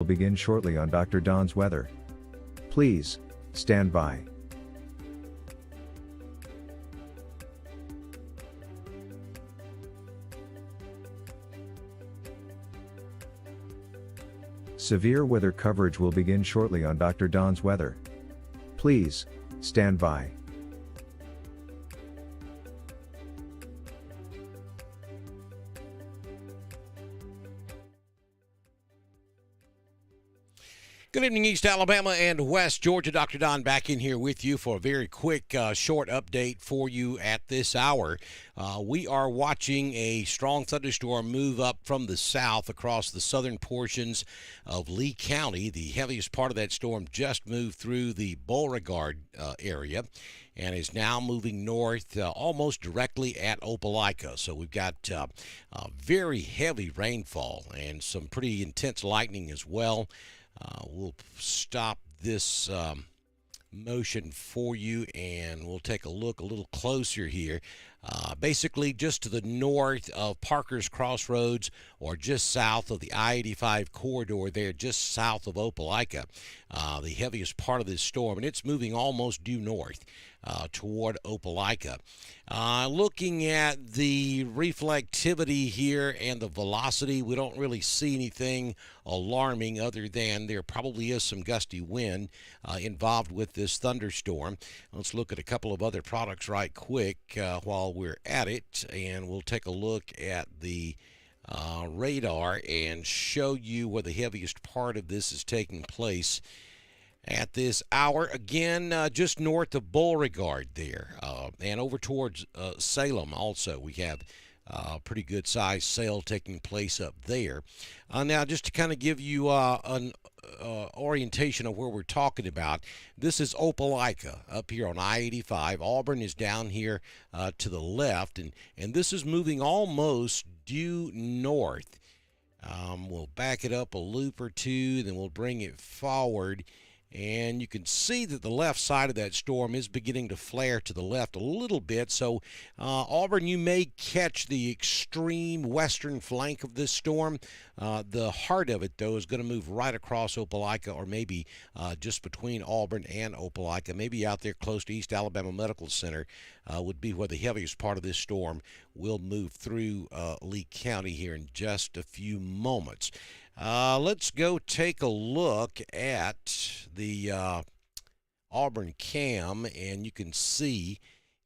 will begin shortly on Dr. Don's weather. Please stand by. Severe weather coverage will begin shortly on Dr. Don's weather. Please stand by. Good evening, East Alabama and West Georgia. Dr. Don back in here with you for a very quick, short update for you at this hour. We are watching a strong thunderstorm move up from the south across the southern portions of Lee County. The heaviest part of that storm just moved through the Beauregard area and is now moving north almost directly at Opelika. So we've got very heavy rainfall and some pretty intense lightning as well. We'll stop this motion for you and we'll take a look a little closer here. Basically just to the north of Parker's Crossroads or just south of the I-85 corridor there, just south of Opelika, the heaviest part of this storm, and it's moving almost due north toward Opelika. Looking at the reflectivity here and the velocity, we don't really see anything alarming other than there probably is some gusty wind involved with this thunderstorm. Let's look at a couple of other products right quick while we're at it, and we'll take a look at the radar and show you where the heaviest part of this is taking place at this hour. Again, just north of Beauregard there, and over towards Salem also. We have pretty good sized sail taking place up there. Now, just to kind of give you an orientation of where we're talking about, this is Opelika up here on I-85. Auburn is down here to the left, and this is moving almost due north. We'll back it up a loop or two, then we'll bring it forward. And you can see that the left side of that storm is beginning to flare to the left a little bit. So, Auburn, you may catch the extreme western flank of this storm. The heart of it, though, is going to move right across Opelika, or maybe just between Auburn and Opelika. Maybe out there close to East Alabama Medical Center would be where the heaviest part of this storm will move through Lee County here in just a few moments. Let's go take a look at the Auburn cam, and you can see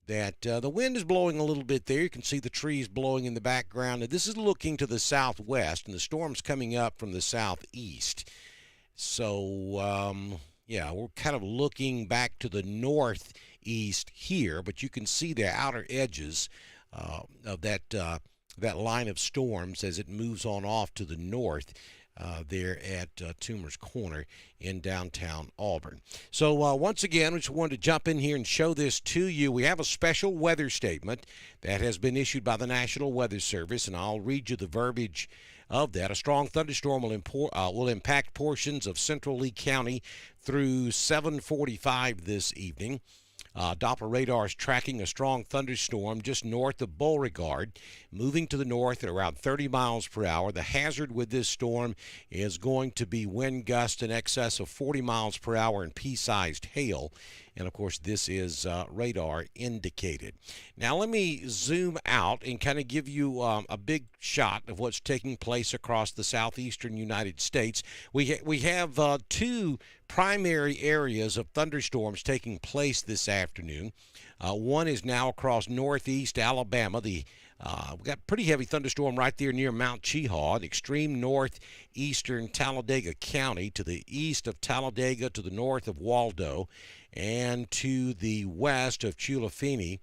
that the wind is blowing a little bit there. You can see the trees blowing in the background. And this is looking to the southwest, and the storm's coming up from the southeast. So, yeah, we're kind of looking back to the northeast here, but you can see the outer edges of that line of storms as it moves on off to the north. There at Toomer's Corner in downtown Auburn. So once again, we just wanted to jump in here and show this to you. We have a special weather statement that has been issued by the National Weather Service, and I'll read you the verbiage of that. A strong thunderstorm will impact portions of central Lee County through 7:45 this evening. Doppler radar is tracking a strong thunderstorm just north of Beauregard, moving to the north at around 30 miles per hour. The hazard with this storm is going to be wind gusts in excess of 40 miles per hour and pea-sized hail. And, of course, this is radar indicated. Now, let me zoom out and kind of give you a big shot of what's taking place across the southeastern United States. We have two primary areas of thunderstorms taking place this afternoon. One is now across northeast Alabama. We've got pretty heavy thunderstorm right there near Mount Cheahaw, in extreme northeastern Talladega County, to the east of Talladega, to the north of Waldo, and to the west of Chulafini.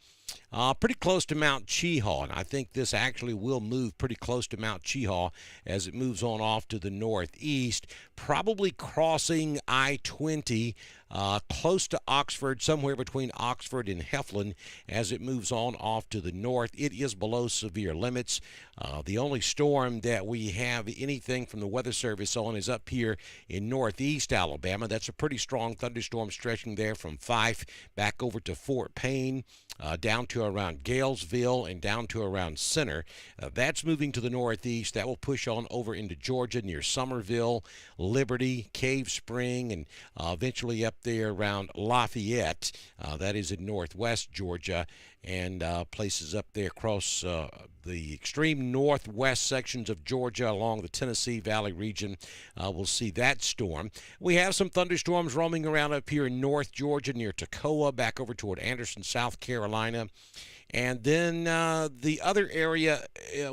Pretty close to Mount Cheahaw, and I think this actually will move pretty close to Mount Cheahaw as it moves on off to the northeast, probably crossing I-20 close to Oxford, somewhere between Oxford and Heflin as it moves on off to the north. It is below severe limits. The only storm that we have anything from the Weather Service on is up here in northeast Alabama. That's a pretty strong thunderstorm stretching there from Fife back over to Fort Payne, down to to around Galesville and down to around Center. That's moving to the northeast. That will push on over into Georgia near Summerville, Liberty, Cave Spring, and eventually up there around Lafayette. That is in northwest Georgia, and places up there across the extreme northwest sections of Georgia along the Tennessee Valley region. We'll see that storm. We have some thunderstorms roaming around up here in North Georgia near Toccoa, back over toward Anderson, South Carolina. And then the other area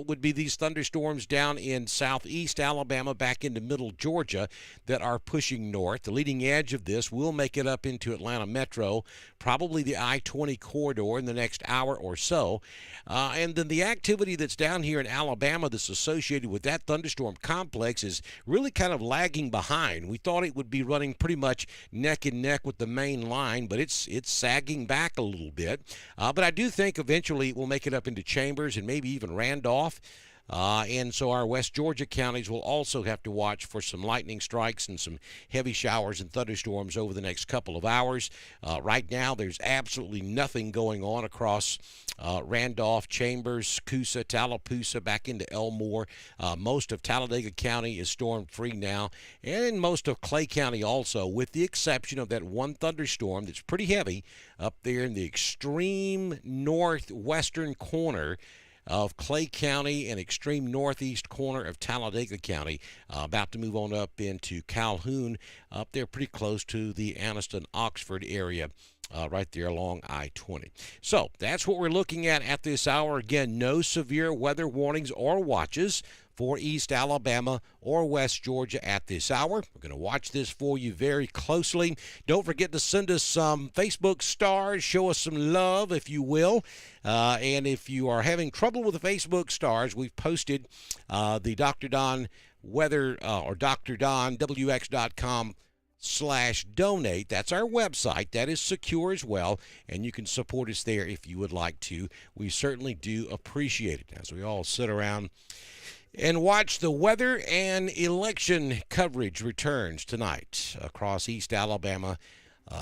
would be these thunderstorms down in southeast Alabama back into middle Georgia that are pushing north. The leading edge of this will make it up into Atlanta Metro, probably the I-20 corridor in the next hour or so. And then the activity that's down here in Alabama that's associated with that thunderstorm complex is really kind of lagging behind. We thought it would be running pretty much neck and neck with the main line, but it's sagging back a little bit. But I do think eventually it will make it up into Chambers and maybe even Randolph. And so our West Georgia counties will also have to watch for some lightning strikes and some heavy showers and thunderstorms over the next couple of hours. Right now, there's absolutely nothing going on across Randolph, Chambers, Coosa, Tallapoosa, back into Elmore. Most of Talladega County is storm-free now, and most of Clay County also, with the exception of that one thunderstorm that's pretty heavy up there in the extreme northwestern corner of Clay County and extreme northeast corner of Talladega County, about to move on up into Calhoun, up there pretty close to the Anniston-Oxford area. Right there along I-20. So that's what we're looking at this hour. Again, no severe weather warnings or watches for East Alabama or West Georgia at this hour. We're going to watch this for you very closely. Don't forget to send us some Facebook stars. Show us some love, if you will. And if you are having trouble with the Facebook stars, we've posted the Dr. Don weather or drdonwx.com/donate. That's our website. That is secure as well, and you can support us there if you would like to. We certainly do appreciate it as we all sit around and watch the weather and election coverage returns tonight across East Alabama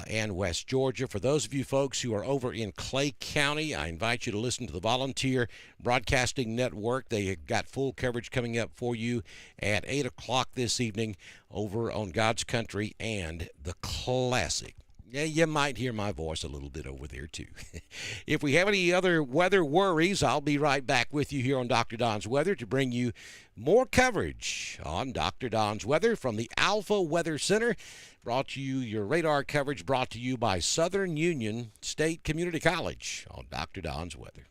and West Georgia. For those of you folks who are over in Clay County, I invite you to listen to the Volunteer Broadcasting Network. They have got full coverage coming up for you at 8 o'clock this evening over on God's Country and the Classic. Yeah, you might hear my voice a little bit over there, too. If we have any other weather worries, I'll be right back with you here on Dr. Don's Weather to bring you more coverage on Dr. Don's Weather from the Alpha Weather Center. Brought to you, your radar coverage brought to you by Southern Union State Community College on Dr. Don's Weather.